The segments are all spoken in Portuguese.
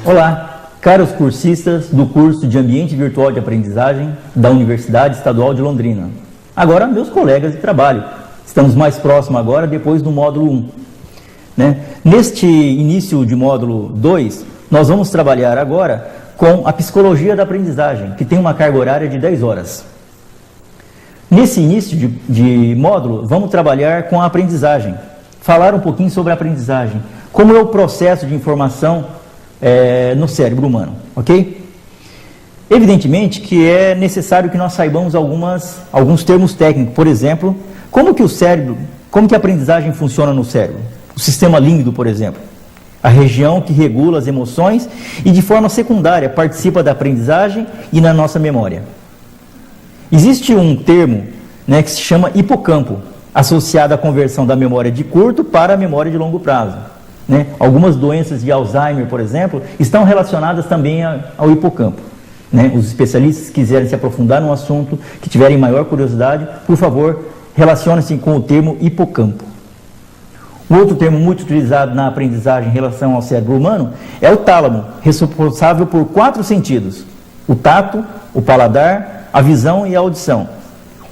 Olá, caros cursistas do curso de Ambiente Virtual de Aprendizagem da Universidade Estadual de Londrina. Agora, meus colegas de trabalho. Estamos mais próximos agora, depois do módulo 1. Neste início de módulo 2, nós vamos trabalhar agora com a psicologia da aprendizagem, que tem uma carga horária de 10 horas. Nesse início de módulo, vamos trabalhar com a aprendizagem, falar um pouquinho sobre a aprendizagem, como é o processo de informação no cérebro humano, ok? Evidentemente que é necessário que nós saibamos alguns termos técnicos, por exemplo, como que a aprendizagem funciona no cérebro? O sistema límbico, por exemplo, a região que regula as emoções e de forma secundária participa da aprendizagem e na nossa memória. Existe um termo que se chama hipocampo, associado à conversão da memória de curto para a memória de longo prazo. Algumas doenças de Alzheimer, por exemplo, estão relacionadas também ao hipocampo. Os especialistas que quiserem se aprofundar no assunto, que tiverem maior curiosidade, por favor, relacione-se com o termo hipocampo. O outro termo muito utilizado na aprendizagem em relação ao cérebro humano é o tálamo, responsável por 4 sentidos: o tato, o paladar, a visão e a audição.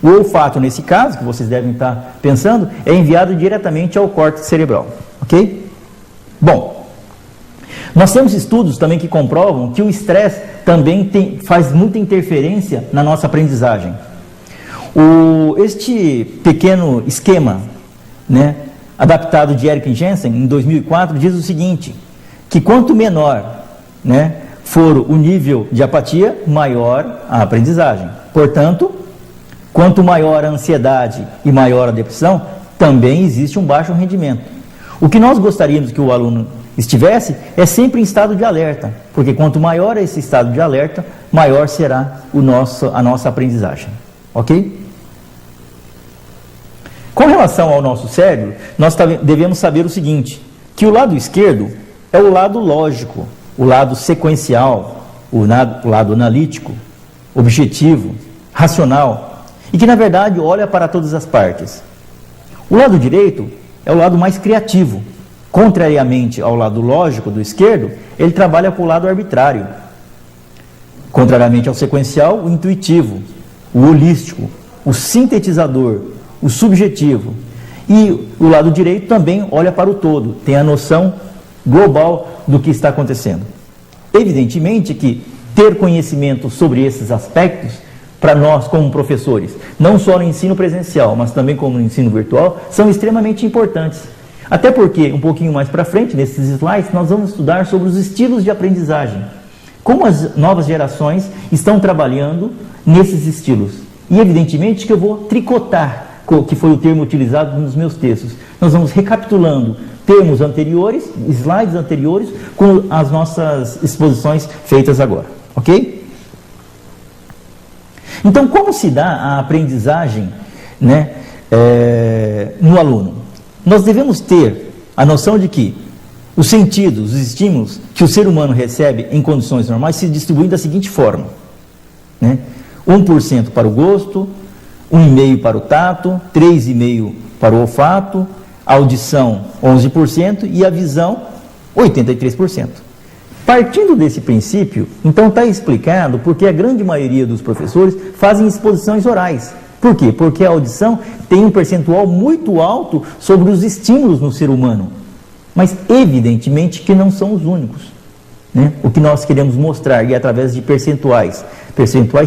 O olfato, nesse caso, que vocês devem estar pensando, é enviado diretamente ao córtex cerebral, ok? Bom, nós temos estudos também que comprovam que o estresse também faz muita interferência na nossa aprendizagem. Este pequeno esquema, adaptado de Eric Jensen, em 2004, diz o seguinte, que quanto menor for o nível de apatia, maior a aprendizagem. Portanto, quanto maior a ansiedade e maior a depressão, também existe um baixo rendimento. O que nós gostaríamos que o aluno estivesse é sempre em estado de alerta, porque quanto maior é esse estado de alerta, maior será a nossa aprendizagem. Ok? Com relação ao nosso cérebro, nós devemos saber o seguinte, que o lado esquerdo é o lado lógico, o lado sequencial, o lado analítico, objetivo, racional, e que na verdade olha para todas as partes. O lado direito é o lado mais criativo. Contrariamente ao lado lógico do esquerdo, ele trabalha com o lado arbitrário. Contrariamente ao sequencial, o intuitivo, o holístico, o sintetizador, o subjetivo. E o lado direito também olha para o todo, tem a noção global do que está acontecendo. Evidentemente que ter conhecimento sobre esses aspectos, para nós como professores, não só no ensino presencial, mas também como no ensino virtual, são extremamente importantes. Até porque, um pouquinho mais para frente, nesses slides, nós vamos estudar sobre os estilos de aprendizagem. Como as novas gerações estão trabalhando nesses estilos. E evidentemente que eu vou tricotar, que foi o termo utilizado nos meus textos. Nós vamos recapitulando termos anteriores, slides anteriores, com as nossas exposições feitas agora. Ok? Então, como se dá a aprendizagem no aluno? Nós devemos ter a noção de que os sentidos, os estímulos que o ser humano recebe em condições normais se distribuem da seguinte forma. 1% para o gosto, 1,5% para o tato, 3,5% para o olfato, a audição 11% e a visão 83%. Partindo desse princípio, então está explicado porque a grande maioria dos professores fazem exposições orais. Por quê? Porque a audição tem um percentual muito alto sobre os estímulos no ser humano. Mas evidentemente que não são os únicos. O que nós queremos mostrar, e através de percentuais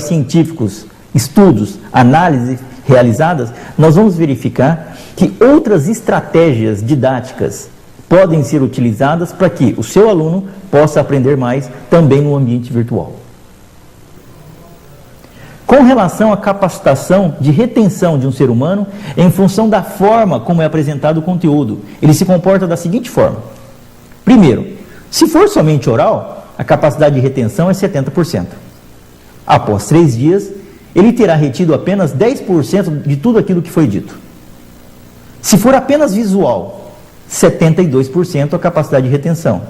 científicos, estudos, análises realizadas, nós vamos verificar que outras estratégias didáticas podem ser utilizadas para que o seu aluno possa aprender mais também no ambiente virtual. Com relação à capacitação de retenção de um ser humano, em função da forma como é apresentado o conteúdo, ele se comporta da seguinte forma. Primeiro, se for somente oral, a capacidade de retenção é 70%. Após 3 dias, ele terá retido apenas 10% de tudo aquilo que foi dito. Se for apenas visual, 72% a capacidade de retenção.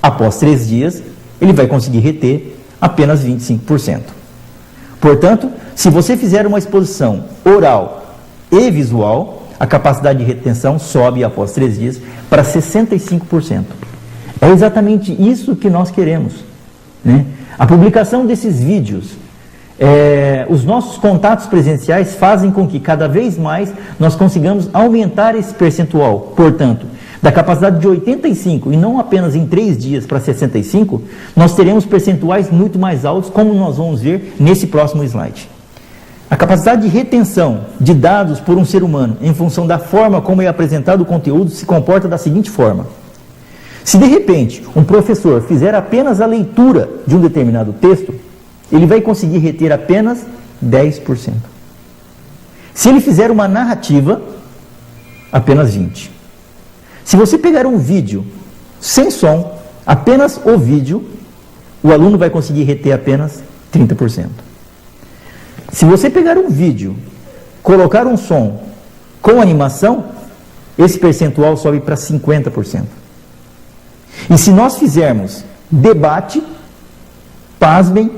Após 3 dias, ele vai conseguir reter apenas 25%. Portanto, se você fizer uma exposição oral e visual, a capacidade de retenção sobe após 3 dias para 65%. É exatamente isso que nós queremos, né? A publicação desses vídeos, os nossos contatos presenciais fazem com que cada vez mais nós consigamos aumentar esse percentual. Portanto, da capacidade de 85 e não apenas em 3 dias para 65, nós teremos percentuais muito mais altos, como nós vamos ver nesse próximo slide. A capacidade de retenção de dados por um ser humano, em função da forma como é apresentado o conteúdo, se comporta da seguinte forma. Se de repente um professor fizer apenas a leitura de um determinado texto, ele vai conseguir reter apenas 10%. Se ele fizer uma narrativa, apenas 20%. Se você pegar um vídeo sem som, apenas o vídeo, o aluno vai conseguir reter apenas 30%. Se você pegar um vídeo, colocar um som com animação, esse percentual sobe para 50%. E se nós fizermos debate, pasmem,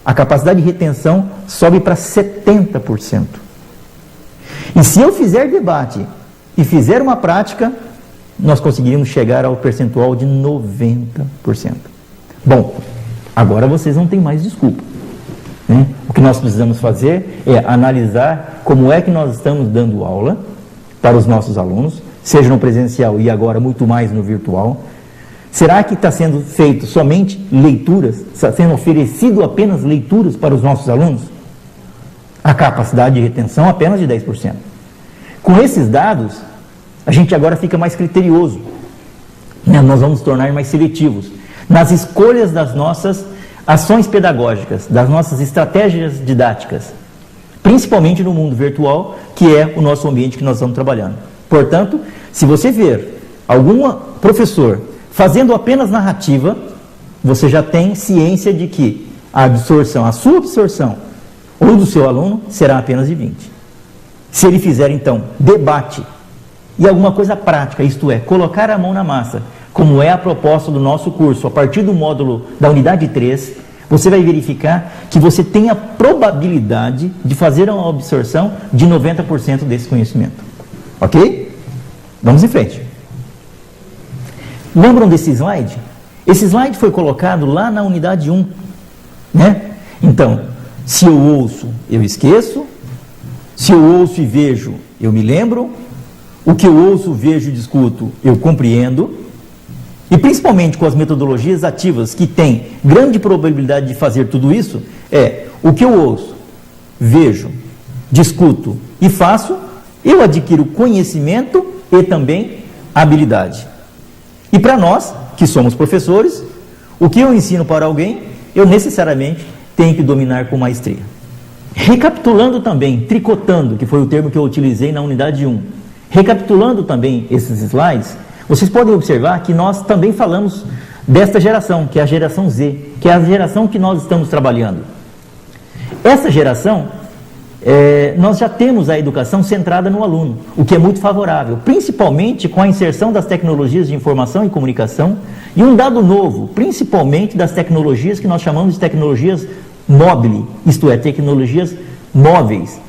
a capacidade de retenção sobe para 70%. E se eu fizer debate e fizer uma prática, nós conseguiríamos chegar ao percentual de 90%. Bom, agora vocês não têm mais desculpa, né? O que nós precisamos fazer é analisar como é que nós estamos dando aula para os nossos alunos, seja no presencial e agora muito mais no virtual. Será que está sendo feito somente leituras? Está sendo oferecido apenas leituras para os nossos alunos? A capacidade de retenção apenas de 10%. Com esses dados, a gente agora fica mais criterioso, né? Nós vamos nos tornar mais seletivos nas escolhas das nossas ações pedagógicas, das nossas estratégias didáticas, principalmente no mundo virtual, que é o nosso ambiente que nós estamos trabalhando. Portanto, se você ver algum professor fazendo apenas narrativa, você já tem ciência de que a absorção, a sua absorção ou do seu aluno será apenas de 20%. Se ele fizer, então, debate e alguma coisa prática, isto é, colocar a mão na massa, como é a proposta do nosso curso, a partir do módulo da unidade 3, você vai verificar que você tem a probabilidade de fazer uma absorção de 90% desse conhecimento. Ok? Vamos em frente. Lembram desse slide? Esse slide foi colocado lá na unidade 1, né? Então, se eu ouço, eu esqueço. Se eu ouço e vejo, eu me lembro. O que eu ouço, vejo e discuto, eu compreendo. E principalmente com as metodologias ativas, que têm grande probabilidade de fazer tudo isso, o que eu ouço, vejo, discuto e faço, eu adquiro conhecimento e também habilidade. E para nós, que somos professores, o que eu ensino para alguém, eu necessariamente tenho que dominar com maestria. Recapitulando também, tricotando, que foi o termo que eu utilizei na unidade 1, recapitulando também esses slides, vocês podem observar que nós também falamos desta geração, que é a geração Z, que é a geração que nós estamos trabalhando. Essa geração, nós já temos a educação centrada no aluno, o que é muito favorável, principalmente com a inserção das tecnologias de informação e comunicação e um dado novo, principalmente das tecnologias que nós chamamos de tecnologias móveis, isto é, tecnologias móveis.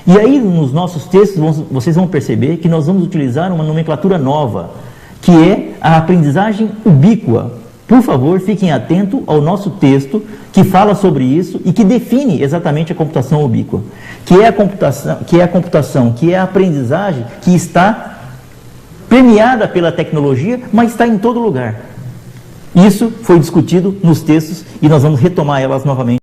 E aí, nos nossos textos, vocês vão perceber que nós vamos utilizar uma nomenclatura nova, que é a aprendizagem ubíqua. Por favor, fiquem atentos ao nosso texto que fala sobre isso e que define exatamente a computação ubíqua, que é a aprendizagem que está permeada pela tecnologia, mas está em todo lugar. Isso foi discutido nos textos e nós vamos retomar elas novamente.